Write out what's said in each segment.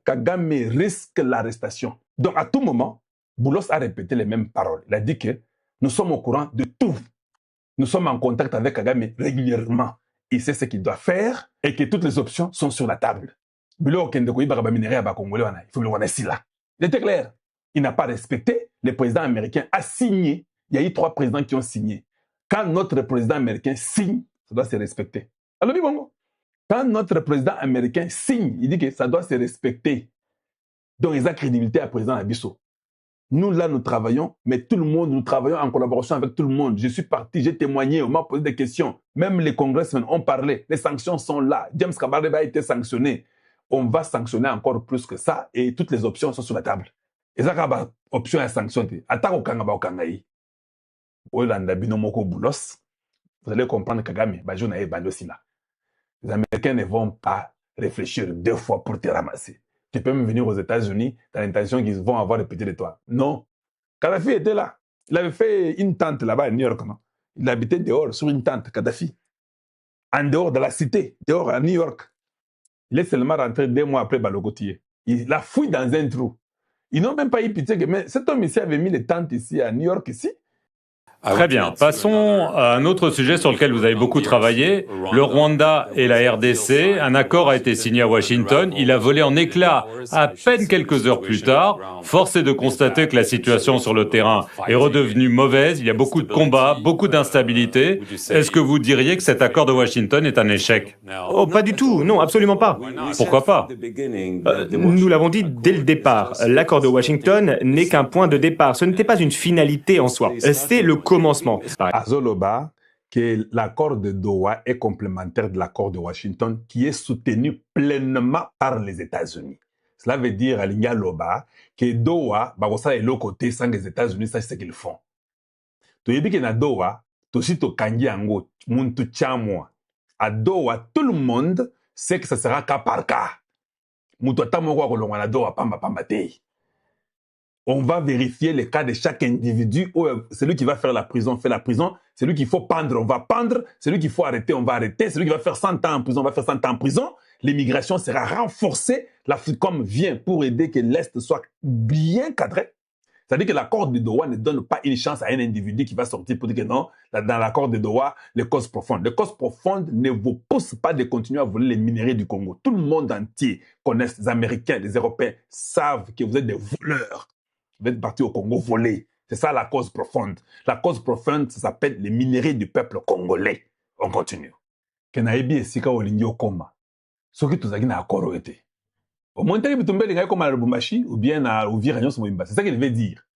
Kagame risque l'arrestation. Donc, à tout moment, Boulos a répété les mêmes paroles. Il a dit que nous sommes au courant de tout. Nous sommes en contact avec Kagame régulièrement. Il sait ce qu'il doit faire et que toutes les options sont sur la table. Il faut le là. Il était clair. Il n'a pas respecté. Le président américain a signé. Il y a eu 3 présidents qui ont signé. Quand notre président américain signe, ça doit se respecter. Alors, bongo. Quand notre président américain signe, il dit que ça doit se respecter. Donc, il a crédibilité à président Abisso. Nous, là, nous travaillons, mais tout le monde, nous travaillons en collaboration avec tout le monde. Je suis parti, j'ai témoigné, on m'a posé des questions. Même les congressmen ont parlé. Les sanctions sont là. James Kabarebe a été sanctionné. On va sanctionner encore plus que ça et toutes les options sont sur la table. Et ça, c'est une option à sanctionner. Attaque au Kangaba au Kangaï. Vous allez comprendre que Kagame, les Américains ne vont pas réfléchir 2 fois pour te ramasser. Tu peux même venir aux États-Unis dans l'intention qu'ils vont avoir répété de toi. Non. Kadhafi était là. Il avait fait une tente là-bas à New York. Non? Il habitait dehors sur une tente, Kadhafi. En dehors de la cité, dehors à New York. Il est seulement rentré 2 mois après Balogotier. Il a fouillé dans un trou. Ils n'ont même pas eu pitié. Mais cet homme ici avait mis les tentes ici à New York ici. Très bien. Passons à un autre sujet sur lequel vous avez beaucoup travaillé, le Rwanda et la RDC. Un accord a été signé à Washington. Il a volé en éclats à peine quelques heures plus tard. Force est de constater que la situation sur le terrain est redevenue mauvaise. Il y a beaucoup de combats, beaucoup d'instabilité. Est-ce que vous diriez que cet accord de Washington est un échec? Oh, pas du tout. Non, absolument pas. Pourquoi pas? Nous l'avons dit dès le départ. L'accord de Washington n'est qu'un point de départ. Ce n'était pas une finalité en soi. C'est le commencement. Azoloba, que l'accord de Doha est complémentaire de l'accord de Washington qui est soutenu pleinement par les États-Unis. Cela veut dire à Linga Loba que Doha, ça est le côté sans les États-Unis, ça c'est ce qu'ils font. Tu dis que na Doha, tu aussi tu kangi ango, muntu chamwa. À Doha, tout le monde sait que ça sera cas par cas. Mutu atamoko ko longwa na Doha pamba pamba te. On va vérifier les cas de chaque individu. Celui qui va faire la prison fait la prison. Celui qu'il faut pendre, on va pendre. Celui qu'il faut arrêter, on va arrêter. Celui qui va faire 100 ans en prison, on va faire 100 ans en prison. L'immigration sera renforcée. L'Africom vient pour aider que l'Est soit bien cadré. C'est-à-dire que l'accord de Doha ne donne pas une chance à un individu qui va sortir pour dire que non, dans l'accord de Doha, les causes profondes. Les causes profondes ne vous poussent pas de continuer à voler les minéraux du Congo. Tout le monde entier connaît, les Américains, les Européens, savent que vous êtes des voleurs. Vous êtes partis au Congo voler. C'est ça la cause profonde. La cause profonde, ça s'appelle les minéraux du peuple congolais. On continue. Kenaebi esika olingi okoma. Soki tozaki na akoro ete. Au moins, tu as comme à Lubumbashi ou bien à Ouvira. C'est ça qu'il veut dire.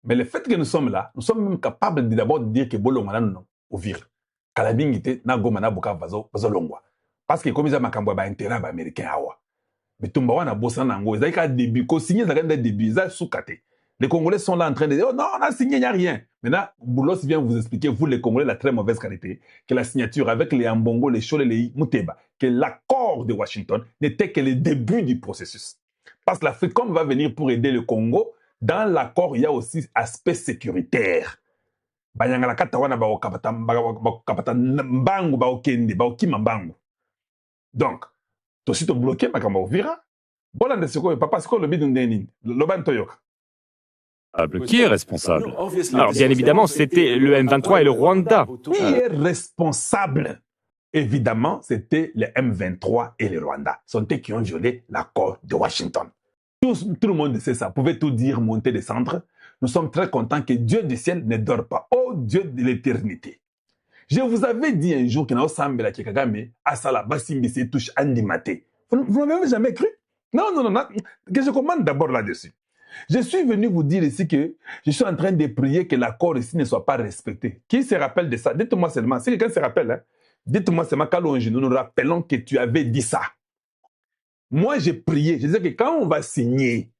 Mais le fait que nous sommes là, nous sommes même capables d'abord de dire que Bolongwana non, Ouvira. Kalabingite, na goma na buka vazo longwa. Parce que comme ils ont makambo ba intérêt américain awa. Mais Tumba wana bossa nango, ils ont début, ko signé ça début, ils ont soukate. Les Congolais sont là en train de dire, oh non, on a signé, il n'y a rien. Maintenant, Boulos vient vous expliquer, vous les Congolais, la très mauvaise qualité, que la signature avec les Ambongo, les Chole, les Muteba, que l'accord de Washington n'était que le début du processus. Parce que l'Africom va venir pour aider le Congo. Dans l'accord, il y a aussi aspect sécuritaire. Banyangala katawana ba okapata mbangu ba okende ba okima mbangu. Donc, to si to bloqué makamba ovira. Bolande siko papa siko le bidun deni. Loban toyoka. Qui est responsable? Alors, bien évidemment, c'était le M23 et le Rwanda. Qui est responsable? Évidemment, c'était le M23 et le Rwanda. Ce sont eux qui ont violé l'accord de Washington. Tout le monde sait ça. Vous pouvez tout dire, monter, descendre. Nous sommes très contents que Dieu du ciel ne dort pas. Oh Dieu de l'éternité. Je vous avais dit un jour que Nao Sambela Kagame, Asala Basimbisi touche Andimate. Vous n'avez jamais cru? Non. Que je commande d'abord là-dessus. Je suis venu vous dire ici que je suis en train de prier que l'accord ici ne soit pas respecté. Qui se rappelle de ça? Dites-moi seulement. Si quelqu'un se rappelle, hein, dites-moi seulement, Kalonji, nous nous rappelons que tu avais dit ça. Moi, j'ai prié. Je disais que quand on va signer,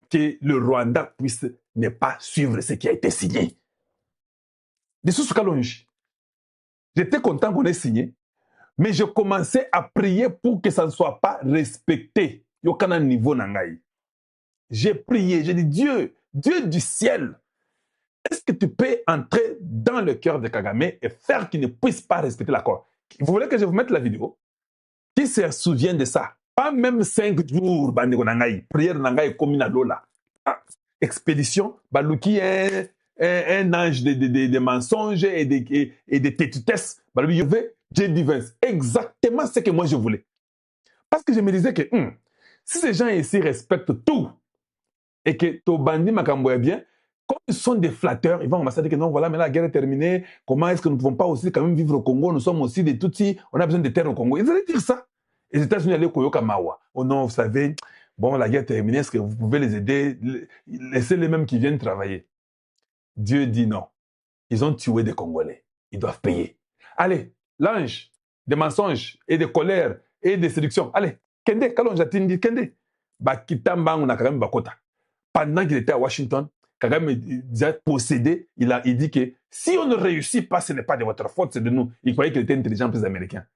que le Rwanda puisse ne pas suivre ce qui a été signé. De sous Kalonji. J'étais content qu'on ait signé, mais je commençais à prier pour que ça ne soit pas respecté. Yokana niveau nangai. J'ai prié, j'ai dit, Dieu du ciel, est-ce que tu peux entrer dans le cœur de Kagame et faire qu'il ne puisse pas respecter l'accord? Vous voulez que je vous mette la vidéo? Qui se souvient de ça? Pas même 5 jours, bandeko nangai. Prière nangai comme une lola. Ah, expédition, balouki un ange de mensonges et de têtutesse. Balouki, je veux J. Divins. Exactement ce que moi je voulais. Parce que je me disais que si ces gens ici respectent tout et que ton bandit Makambo est bien, comme ils sont des flatteurs, ils vont commencer à dire que non, voilà, mais la guerre est terminée. Comment est-ce que nous ne pouvons pas aussi quand même vivre au Congo? Nous sommes aussi des Tutsis, on a besoin de terres au Congo. Ils allaient dire ça. Les États-Unis allaient Koyoka Mawa. Oh non, vous savez, bon, la guerre est terminée, est-ce que vous pouvez les aider? Laissez les mêmes qui viennent travailler. Dieu dit non. Ils ont tué des Congolais. Ils doivent payer. Allez, l'ange des mensonges et de colère et de séduction. Allez, Kende, Kalonja Tindi, Kende. Bakitamba, on a quand même Bakota. Pendant qu'il était à Washington, Kagame a possédé, il dit que si on ne réussit pas, ce n'est pas de votre faute, c'est de nous. Il croyait qu'il était intelligent plus les Américains.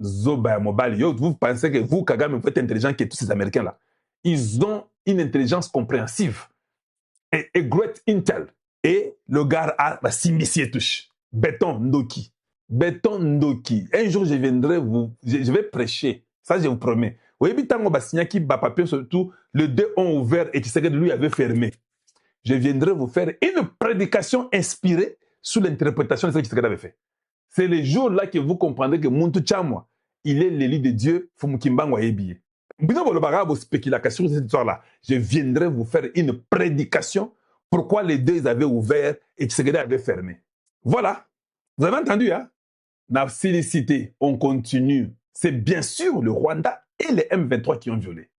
Zoba Mobile, vous pensez que vous, Kagame, vous êtes intelligent que tous ces Américains-là. Ils ont une intelligence compréhensive et great intel. Et le gars a la simicier touche. Béton Ndoki. Béton Ndoki. Un jour, je viendrai je vais prêcher. Ça, je vous promets. Vous voyez, Tango Bassignaki, Bapapio, surtout, les deux ont ouvert et Tshisekedi lui avait fermé. Je viendrai vous faire une prédication inspirée sous l'interprétation de ce que Tshisekedi avait fait. C'est le jour là que vous comprendrez que Muntu Chamwa, il est l'élu de Dieu, Fumukimbango Ebiye. Sur cette histoire-là, je viendrai vous faire une prédication pourquoi les deux avaient ouvert et Tshisekedi avait fermé. Voilà. Vous avez entendu, hein? La félicité, on continue. C'est bien sûr le Rwanda et les M23 qui ont violé.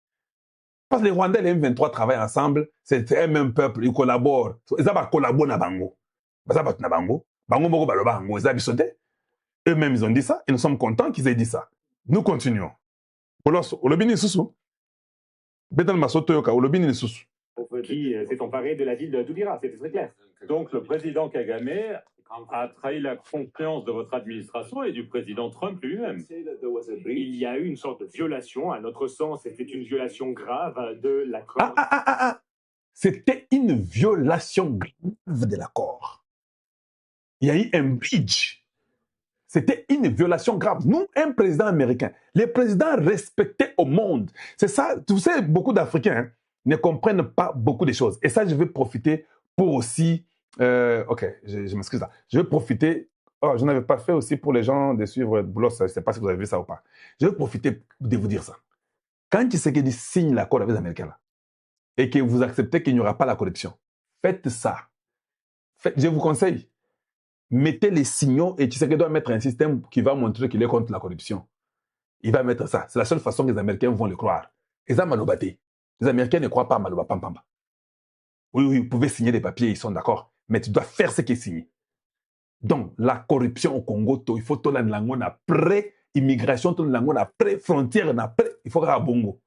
Parce que les Rwandais et les M23 travaillent ensemble, c'est un même peuple, ils collaborent. Ils collaborent na bango. Na bango. Bango moko baloba bango, ils abisote. Eux-mêmes, ils ont dit ça et nous sommes contents qu'ils aient dit ça. Nous continuons. Olobini Susu. Betal Masoto Yoka, Olobini Susu. Qui s'est emparé de la ville de Doudira, c'était très clair. Donc le président Kagame a trahi la confiance de votre administration et du président Trump lui-même. Il y a eu une sorte de violation, à notre sens, c'était une violation grave de l'accord. C'était une violation grave de l'accord. Il y a eu un bridge. C'était une violation grave. Nous, un président américain, les présidents respectés au monde. C'est ça, tu sais, beaucoup d'Africains ne comprennent pas beaucoup de choses. Et ça, je vais profiter pour aussi... ok, je m'excuse là. Je vais profiter... Oh, je n'avais pas fait aussi pour les gens de suivre Boulos, je ne sais pas si vous avez vu ça ou pas. Je vais profiter de vous dire ça. Quand Tshisekedi signe l'accord avec les Américains là, et que vous acceptez qu'il n'y aura pas la corruption, faites ça. Je vous conseille. Mettez les signaux et Tshisekedi doit mettre un système qui va montrer qu'il est contre la corruption. Il va mettre ça. C'est la seule façon que les Américains vont le croire. Et ça, Malobate. Les Américains ne croient pas à Maloba Pampamba. Oui, vous pouvez signer des papiers, ils sont d'accord. Mais tu dois faire ce qui est signé. Donc, la corruption au Congo, il faut tout l'anglais après immigration, tout l'anglais après frontière, après, il faut avoir Bongo.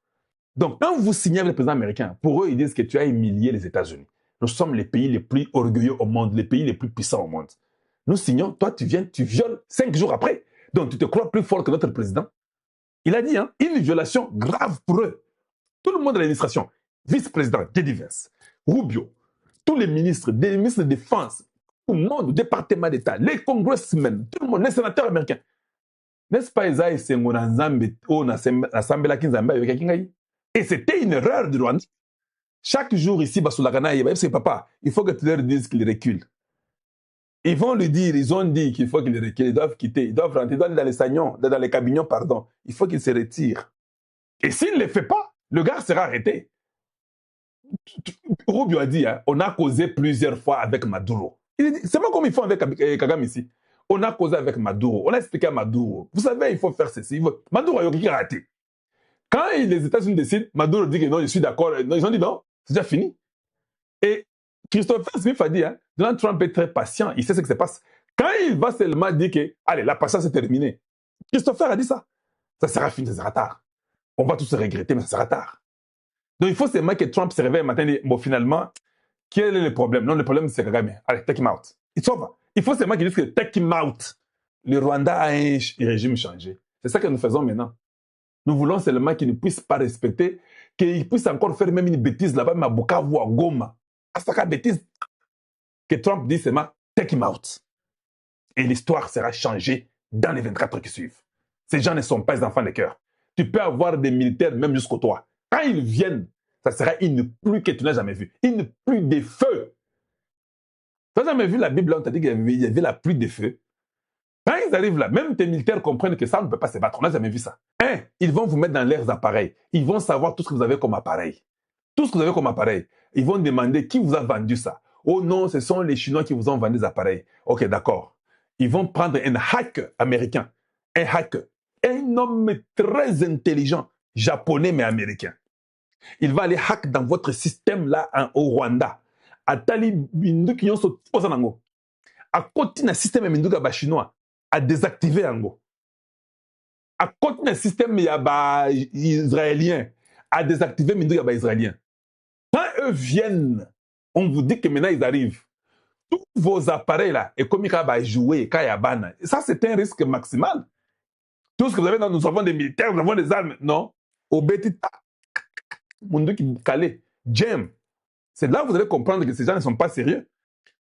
Donc, quand vous signez avec le président américain, pour eux, ils disent que tu as humilié les États-Unis. Nous sommes les pays les plus orgueilleux au monde, les pays les plus puissants au monde. Nous signons, toi, tu viens, tu violes 5 jours après. Donc, tu te crois plus fort que notre président. Il a dit, hein, une violation grave pour eux. Tout le monde de l'administration, vice-président, J.D. Vance, Rubio, tous les ministres, des ministres de défense, tout le monde, le département d'État, les congressmen, tout le monde, les sénateurs américains. N'est-ce pas, Esaïe et c'était une erreur du Rwanda. Chaque jour ici, papa, il faut que tu leur dises qu'ils reculent. Ils vont lui dire, ils ont dit qu'il faut qu'ils reculent, ils doivent quitter, ils doivent rentrer dans les sagnons, dans les cabignons, pardon. Il faut qu'ils se retirent. Et s'il ne le fait pas, le gars sera arrêté. Rubio a dit, hein, on a causé plusieurs fois avec Maduro. C'est pas comme ils font avec Kagame ici. On a causé avec Maduro. On a expliqué à Maduro. Vous savez, il faut faire ceci. Maduro a raté. Quand les États-Unis décident, Maduro dit que non, je suis d'accord. Ils ont dit non, c'est déjà fini. Et Christopher Smith a dit, hein, Donald Trump est très patient. Il sait ce qui se passe. Quand il va seulement dire que, allez, la patience est terminée. Christopher a dit ça. Ça sera fini, ça sera tard. On va tous se regretter, mais ça sera tard. Donc il faut seulement que Trump se réveille un matin et dit, bon, finalement, quel est le problème? Non, le problème, c'est Kagame. Allez, take him out. It's over. Il faut seulement qu'il dise que take him out. Le Rwanda a un régime changé. C'est ça que nous faisons maintenant. Nous voulons seulement qu'il ne puisse pas respecter, qu'il puisse encore faire même une bêtise là-bas, mais à Bukavu, à Goma. À chaque bêtise, que Trump dit seulement take him out. Et l'histoire sera changée dans les 24 heures qui suivent. Ces gens ne sont pas des enfants de cœur. tu peux avoir des militaires même jusqu'au toit. Quand ils viennent, ça sera une pluie que tu n'as jamais vue. Une pluie de feu. Tu n'as jamais vu la Bible, là, on t'a dit qu'il y avait la pluie de feu. Quand ils arrivent là, même tes militaires comprennent que ça ne peut pas se battre. On n'a jamais vu ça. Ils vont vous mettre dans leurs appareils. Ils vont savoir tout ce que vous avez comme appareil. Tout ce que vous avez comme appareil. Ils vont demander qui vous a vendu ça. Oh non, ce sont les Chinois qui vous ont vendu des appareils. Ok, d'accord. Ils vont prendre un hacker américain. Un hacker. Un homme très intelligent, japonais mais américain. Il va aller hack dans votre système là au Rwanda. Atali bindu ki nyonso posa nango. A côté na système minduka ba chinois a désactiver yango. A côté na système ya ba israélien a désactiver minduka ba israélien. Quand eux viennent, on vous dit que maintenant ils arrivent. Tous vos appareils là, et comme ils vont jouer, ça c'est un risque maximal. Tout ce que vous avez dans nous avons des militaires, nous avons des armes. Non. Au Betita, Munduki Calais, Jem. C'est là que vous allez comprendre que ces gens ne sont pas sérieux.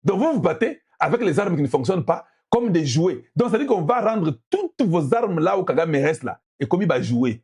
Donc vous vous battez avec les armes qui ne fonctionnent pas comme des jouets. Donc ça veut dire qu'on va rendre toutes vos armes là où Kagame reste là. Et comme il va jouer.